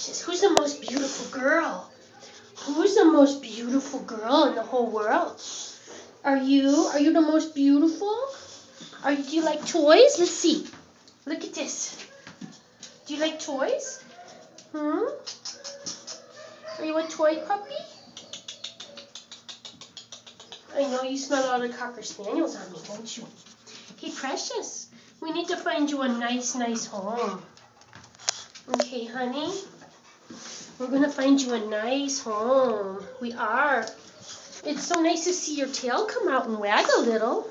Precious, who's the most beautiful girl? Who's the most beautiful girl in the whole world? Are you? Are you the most beautiful? Do you like toys? Let's see. Look at this. Do you like toys? Are you a toy puppy? I know you smell all the Cocker Spaniels on me, don't you? Hey, Precious, we need to find you a nice home. Okay, honey? We're going to find you a nice home. We are. It's so nice to see your tail come out and wag a little.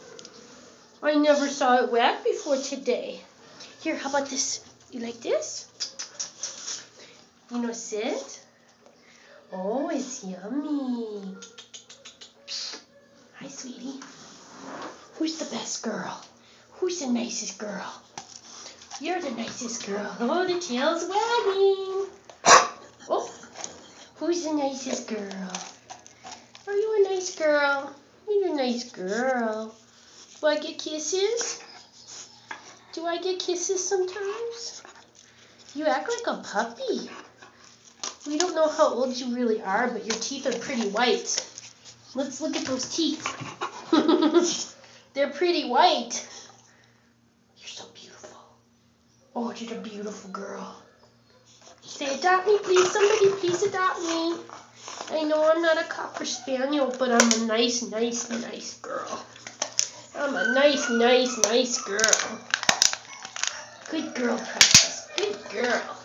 I never saw it wag before today. Here, how about this? You like this? You know, sit. Oh, it's yummy. Hi, sweetie. Who's the best girl? Who's the nicest girl? You're the nicest girl. Oh, the tail's wagging. Oh, who's the nicest girl? Are you a nice girl? You're a nice girl. Do I get kisses? Do I get kisses sometimes? You act like a puppy. We don't know how old you really are, but your teeth are pretty white. Let's look at those teeth. They're pretty white. You're so beautiful. Oh, you're a beautiful girl. Say, adopt me, please. Somebody please adopt me. I know I'm not a Cocker Spaniel, but I'm a nice girl. I'm a nice girl. Good girl, Precious. Good girl.